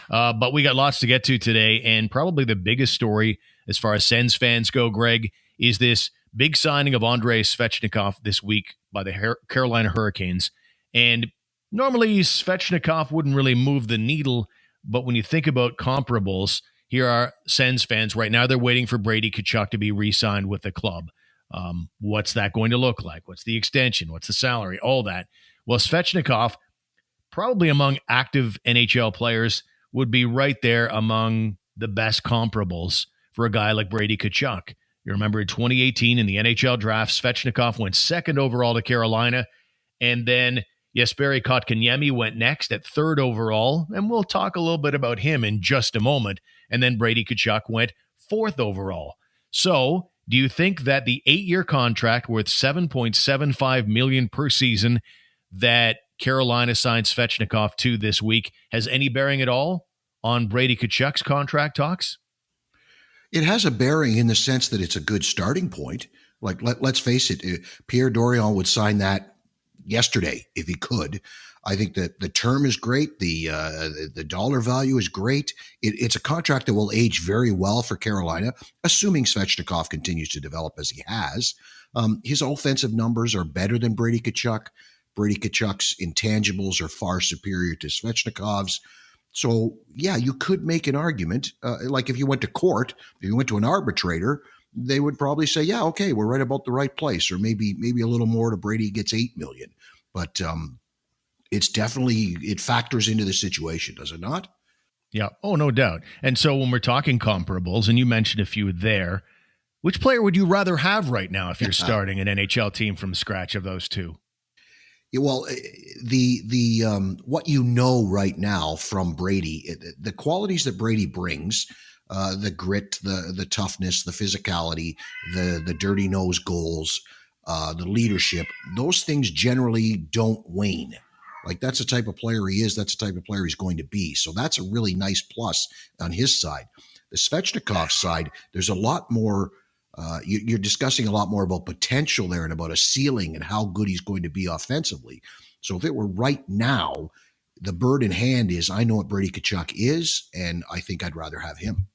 But we got lots to get to today, and probably the biggest story as far as Sens fans go, Greg, is this big signing of Andrei Svechnikov this week by the Carolina Hurricanes. And normally Svechnikov wouldn't really move the needle, but when you think about comparables, here are Sens fans right now. They're waiting for Brady Tkachuk to be re-signed with the club. What's that going to look like? What's the extension? What's the salary? All that. Well, Svechnikov, probably among active NHL players, would be right there among the best comparables for a guy like Brady Tkachuk. You remember in 2018 in the NHL draft, Svechnikov went second overall to Carolina, and then Jesperi Kotkaniemi went next at third overall, and we'll talk a little bit about him in just a moment, and then Brady Tkachuk went fourth overall. So, do you think that the 8-year contract worth $7.75 million per season that Carolina signed Svechnikov to this week has any bearing at all on Brady Tkachuk's contract talks? It has a bearing in the sense that it's a good starting point. Like, let's face it, Pierre Dorion would sign that yesterday if he could. I think that the term is great. The dollar value is great. It's a contract that will age very well for Carolina, assuming Svechnikov continues to develop as he has. His offensive numbers are better than Brady Tkachuk. Brady Tkachuk's intangibles are far superior to Svechnikov's. So, yeah, you could make an argument. Like if you went to court, if you went to an arbitrator, they would probably say, yeah, okay, we're right about the right place, or maybe a little more to Brady gets $8 million. But it's definitely, it factors into the situation, does it not? Yeah. Oh, no doubt. And so when we're talking comparables, and you mentioned a few there, which player would you rather have right now if you're starting an NHL team from scratch of those two? Well, the what you know right now from Brady, the qualities that Brady brings, the grit, the toughness, the physicality, the dirty nose goals, the leadership, those things generally don't wane. Like that's the type of player he is. That's the type of player he's going to be. So that's a really nice plus on his side. The Svechnikov side, there's a lot more. You're discussing a lot more about potential there and about a ceiling and how good he's going to be offensively. So if it were right now, the bird in hand is I know what Brady Tkachuk is, and I think I'd rather have him.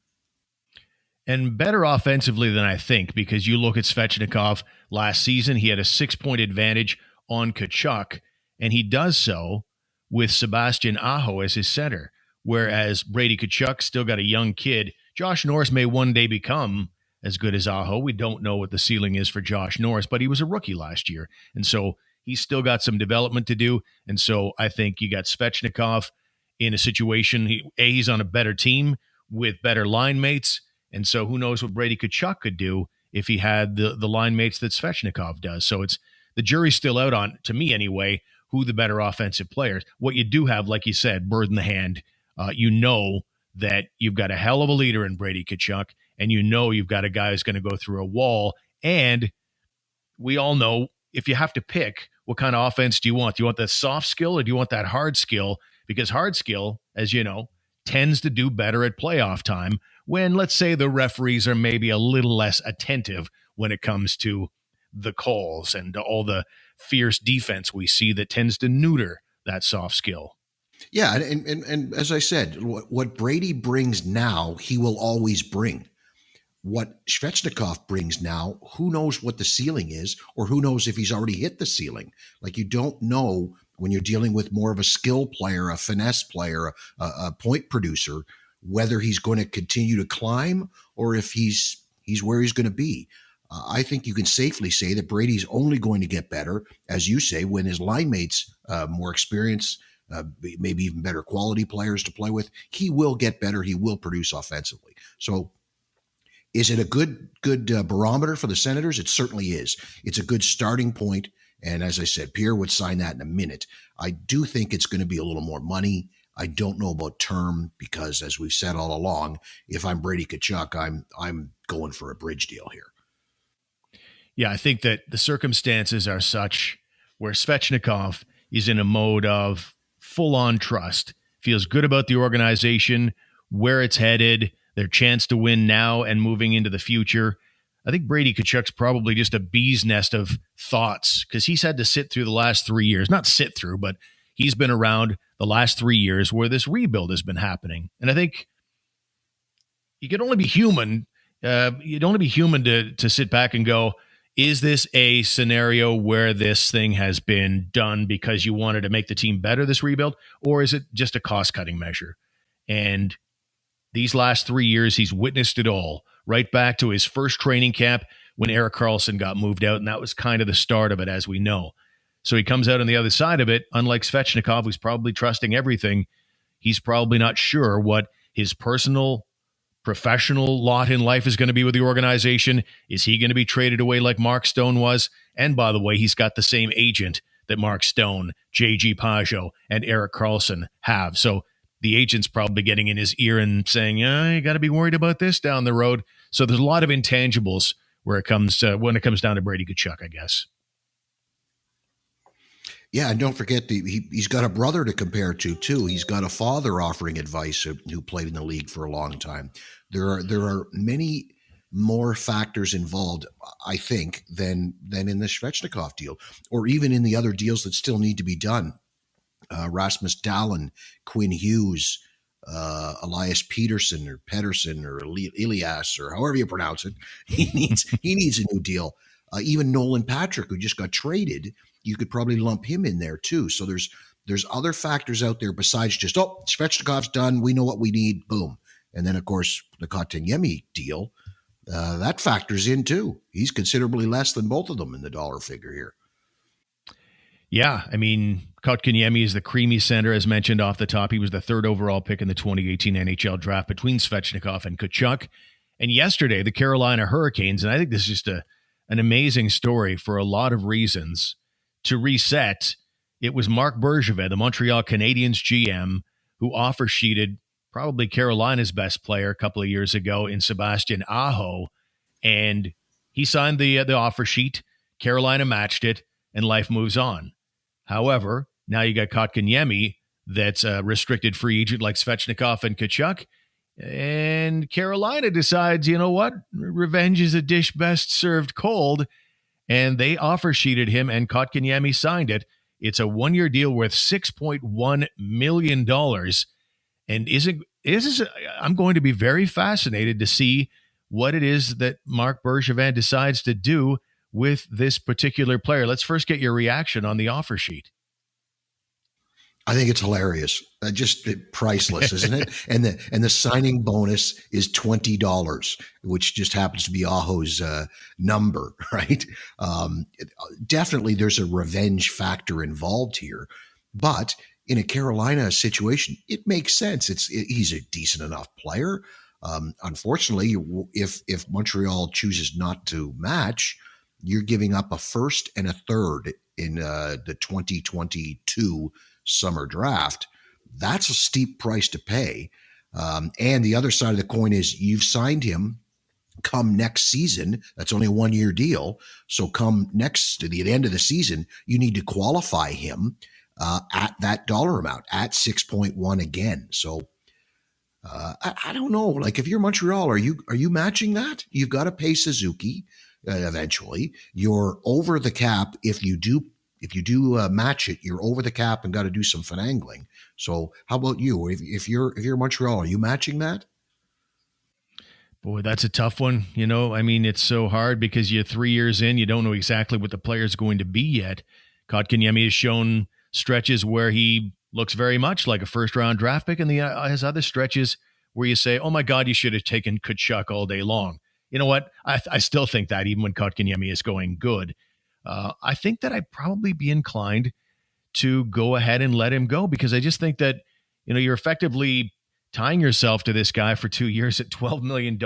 And better offensively than I think, because you look at Svechnikov last season, he had a 6-point advantage on Tkachuk, and he does so with Sebastian Aho as his center, whereas Brady Tkachuk still got a young kid. Josh Norris may one day become as good as Aho. We don't know what the ceiling is for Josh Norris, but he was a rookie last year. And so he's still got some development to do. And so I think you got Svechnikov in a situation, he's on a better team with better line mates. And so who knows what Brady Tkachuk could do if he had the line mates that Svechnikov does. So it's the jury's still out on, to me anyway, who the better offensive players. What you do have, like you said, bird in the hand, you know that you've got a hell of a leader in Brady Tkachuk, and you know you've got a guy who's going to go through a wall. And we all know if you have to pick, what kind of offense do you want? Do you want that soft skill or do you want that hard skill? Because hard skill, as you know, tends to do better at playoff time when, let's say, the referees are maybe a little less attentive when it comes to the calls and all the fierce defense we see that tends to neuter that soft skill. Yeah, and as I said, what Brady brings now, he will always bring. What Svechnikov brings now, who knows what the ceiling is, or who knows if he's already hit the ceiling. Like you don't know when you're dealing with more of a skill player, a finesse player, a point producer, whether he's going to continue to climb or if he's where he's going to be. I think you can safely say that Brady's only going to get better, as you say, when his line mates, more experience, maybe even better quality players to play with, he will get better. He will produce offensively. So is it a good barometer for the Senators? It certainly is. It's a good starting point. And as I said, Pierre would sign that in a minute. I do think it's going to be a little more money. I don't know about term because, as we've said all along, if I'm Brady Tkachuk, I'm going for a bridge deal here. Yeah, I think that the circumstances are such where Svechnikov is in a mode of full-on trust, feels good about the organization, where it's headed, their chance to win now and moving into the future. I think Brady Tkachuk's probably just a bee's nest of thoughts because he's had to sit through the last 3 years. Not sit through, but he's been around the last 3 years where this rebuild has been happening. And I think you can only be human. You'd only be human to sit back and go, is this a scenario where this thing has been done because you wanted to make the team better, this rebuild, or is it just a cost-cutting measure? And these last 3 years, he's witnessed it all, right back to his first training camp when Erik Karlsson got moved out, and that was kind of the start of it, as we know. So he comes out on the other side of it, unlike Svechnikov, who's probably trusting everything. He's probably not sure what his personal, professional lot in life is going to be with the organization. Is he going to be traded away like Mark Stone was? And by the way, he's got the same agent that Mark Stone, J.G. Pageau, and Erik Karlsson have. So the agent's probably getting in his ear and saying, you got to be worried about this down the road. So there's a lot of intangibles when it comes down to Brady Tkachuk, I guess. Yeah, and don't forget he's got a brother to compare to too. He's got a father offering advice who played in the league for a long time. There are many more factors involved, I think, than in the Svechnikov deal, or even in the other deals that still need to be done. Rasmus Dahlin, Quinn Hughes, Elias Peterson or Pedersen or Elias or however you pronounce it. He needs a new deal. Even Nolan Patrick, who just got traded, you could probably lump him in there too. So there's other factors out there besides just, Svechnikov's done. We know what we need. Boom. And then, of course, the Kotkaniemi deal, that factors in too. He's considerably less than both of them in the dollar figure here. Yeah, I mean, Kotkaniemi is the creamy center, as mentioned off the top. He was the third overall pick in the 2018 NHL draft between Svechnikov and Tkachuk. And yesterday, the Carolina Hurricanes, and I think this is just an amazing story for a lot of reasons, to reset, it was Marc Bergevin, the Montreal Canadiens GM, who offer sheeted probably Carolina's best player a couple of years ago in Sebastian Aho, and he signed the offer sheet. Carolina matched it, and life moves on. However, now you got Kotkaniemi that's a restricted free agent like Svechnikov and Tkachuk, and Carolina decides, you know what? Revenge is a dish best served cold, and they offer sheeted him, and Kotkaniemi signed it. It's a 1-year deal worth $6.1 million. And I'm going to be very fascinated to see what it is that Marc Bergevin decides to do with this particular player. Let's first get your reaction on the offer sheet. I think it's hilarious. Just priceless, isn't it? And the signing bonus is $20, which just happens to be Aho's number, right? Definitely, there's a revenge factor involved here, but in a Carolina situation, it makes sense. He's a decent enough player. Unfortunately, if Montreal chooses not to match, you're giving up a first and a third in the 2022 summer draft. That's a steep price to pay. And the other side of the coin is you've signed him come next season. That's only a 1-year deal. So come next to the end of the season, you need to qualify him at that dollar amount, at 6.1 again. So I don't know. Like if you're Montreal, are you matching that? You've got to pay Suzuki eventually. You're over the cap if you do match it. You're over the cap and got to do some finagling. So how about you? If you're Montreal, are you matching that? Boy, that's a tough one. I mean, it's so hard because you're 3 years in, you don't know exactly what the player's going to be yet. Kotkaniemi has shown stretches where he looks very much like a first-round draft pick, and has other stretches where you say, oh my God, you should have taken Tkachuk all day long. You know what? I still think that even when Kotkaniemi is going good. I think that I'd probably be inclined to go ahead and let him go because I just think that, you're effectively tying yourself to this guy for 2 years at $12 million.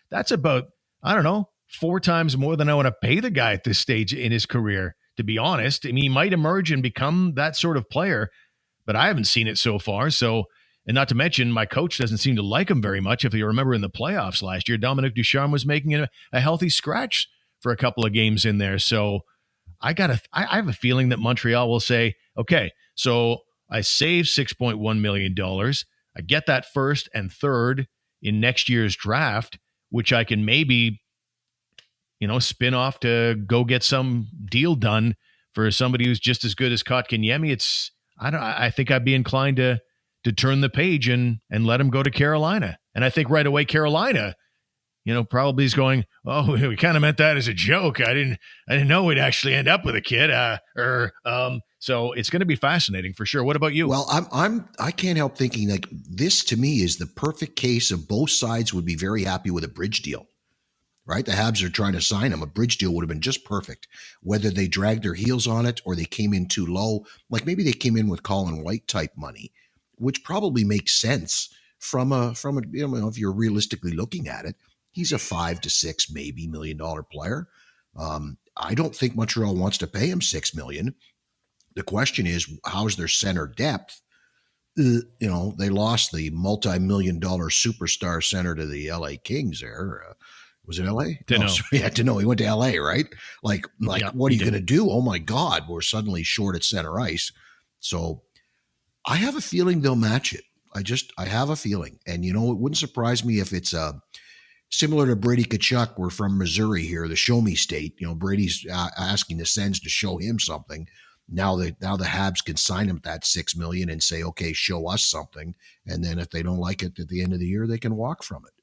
That's about, 4 times more than I want to pay the guy at this stage in his career, to be honest. I mean, he might emerge and become that sort of player, but I haven't seen it so far. So, and not to mention, my coach doesn't seem to like him very much. If you remember in the playoffs last year, Dominic Ducharme was making a healthy scratch for a couple of games in there. So I have a feeling that Montreal will say, okay, so I save $6.1 million. I get that first and third in next year's draft, which I can maybe, spin off to go get some deal done for somebody who's just as good as Kotkaniemi. I think I'd be inclined to turn the page and let him go to Carolina. And I think right away Carolina, probably is going, oh, we kind of meant that as a joke. I didn't know we'd actually end up with a kid. So it's going to be fascinating for sure. What about you? Well, I can't help thinking like this to me is the perfect case of both sides would be very happy with a bridge deal, right? The Habs are trying to sign him. A bridge deal would have been just perfect. Whether they dragged their heels on it or they came in too low, like maybe they came in with Colin White type money, which probably makes sense from a if you're realistically looking at it. He's a $5 to $6 maybe $1 million player. I don't think Montreal wants to pay him $6 million. The question is, how's their center depth? They lost the multi-million-dollar superstar center to the LA Kings there. Was it LA? Dano. He went to LA, right? Like, yeah, what are you going to do? Oh my God, we're suddenly short at center ice. So I have a feeling they'll match it. I have a feeling. And, it wouldn't surprise me if it's similar to Brady Tkachuk. We're from Missouri here, the show me state. Brady's asking the Sens to show him something. Now the Habs can sign him at that $6 million and say, okay, show us something. And then if they don't like it at the end of the year, they can walk from it.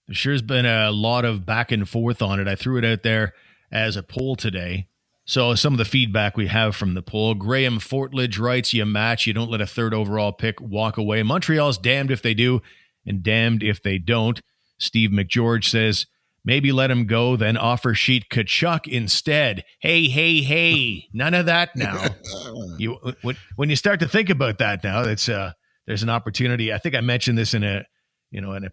There sure has been a lot of back and forth on it. I threw it out there as a poll today. So some of the feedback we have from the poll. Graham Fortledge writes, you match, you don't let a third overall pick walk away. Montreal's damned if they do and damned if they don't. Steve McGeorge says, maybe let him go, then offer sheet Tkachuk instead. Hey, none of that now. When you start to think about that now, there's an opportunity. I think I mentioned this in a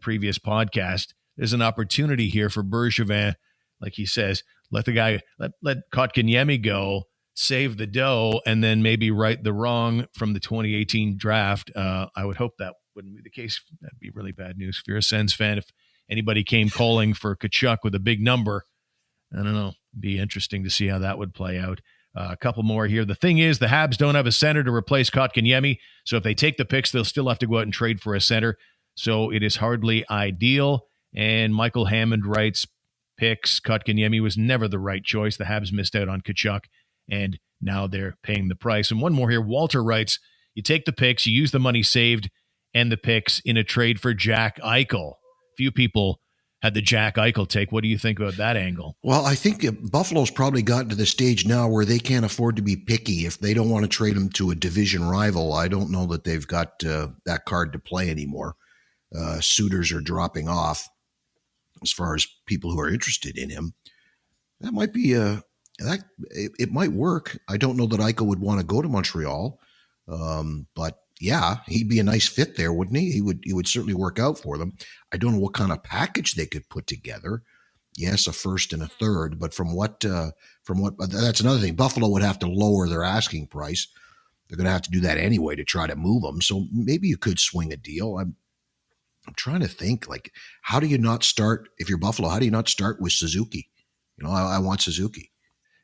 previous podcast. There's an opportunity here for Bergevin, like he says, let Kotkaniemi go, save the dough, and then maybe right the wrong from the 2018 draft. I would hope that wouldn't be the case. That'd be really bad news if you're a Sens fan. If anybody came calling for Tkachuk with a big number, I don't know. It'd be interesting to see how that would play out. A couple more here. The thing is, the Habs don't have a center to replace Kotkaniemi, so if they take the picks, they'll still have to go out and trade for a center. So it is hardly ideal. And Michael Hammond writes, picks, Kotkaniemi was never the right choice. The Habs missed out on Tkachuk, and now they're paying the price. And one more here. Walter writes, you take the picks, you use the money saved and the picks in a trade for Jack Eichel. Few people had the Jack Eichel take. What do you think about that angle? Well, I think Buffalo's probably gotten to the stage now where they can't afford to be picky. If they don't want to trade him to a division rival, I don't know that they've got that card to play anymore. Suitors are dropping off as far as people who are interested in him. That might be it might work. I don't know that Eichel would want to go to Montreal, but yeah, he'd be a nice fit there, wouldn't he? He would certainly work out for them. I don't know what kind of package they could put together. Yes, a first and a third, but from what that's another thing. Buffalo would have to lower their asking price. They're going to have to do that anyway to try to move them. So maybe you could swing a deal. I'm trying to think, like, how do you not start, if you're Buffalo, how do you not start with Suzuki? I want Suzuki.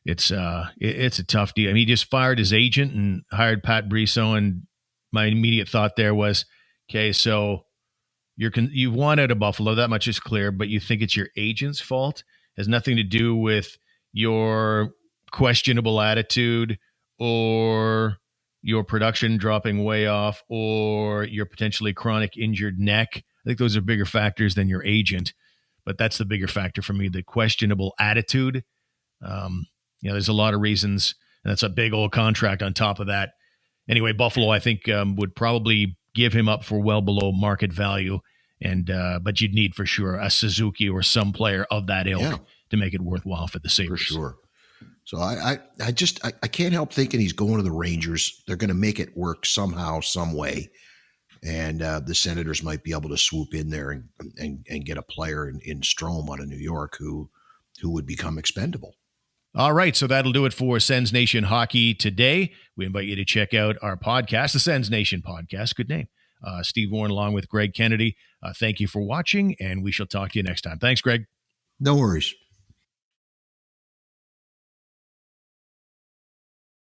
It's a tough deal. I mean, he just fired his agent and hired Pat Brisson, and my immediate thought there was, okay, so you've won out of Buffalo, that much is clear, but you think it's your agent's fault? It has nothing to do with your questionable attitude or your production dropping way off or your potentially chronic injured neck. I think those are bigger factors than your agent, but that's the bigger factor for me, the questionable attitude. There's a lot of reasons, and that's a big old contract on top of that. Anyway, Buffalo, I think, would probably give him up for well below market value, but you'd need for sure a Suzuki or some player of that ilk to make it worthwhile for the Sabres. For sure. So I can't help thinking he's going to the Rangers. They're going to make it work somehow, some way. And the Senators might be able to swoop in there and get a player in Strome out of New York who would become expendable. All right, so that'll do it for Sens Nation Hockey today. We invite you to check out our podcast, the Sens Nation Podcast. Good name. Steve Warren along with Gregg Kennedy. Thank you for watching, and we shall talk to you next time. Thanks, Gregg. No worries.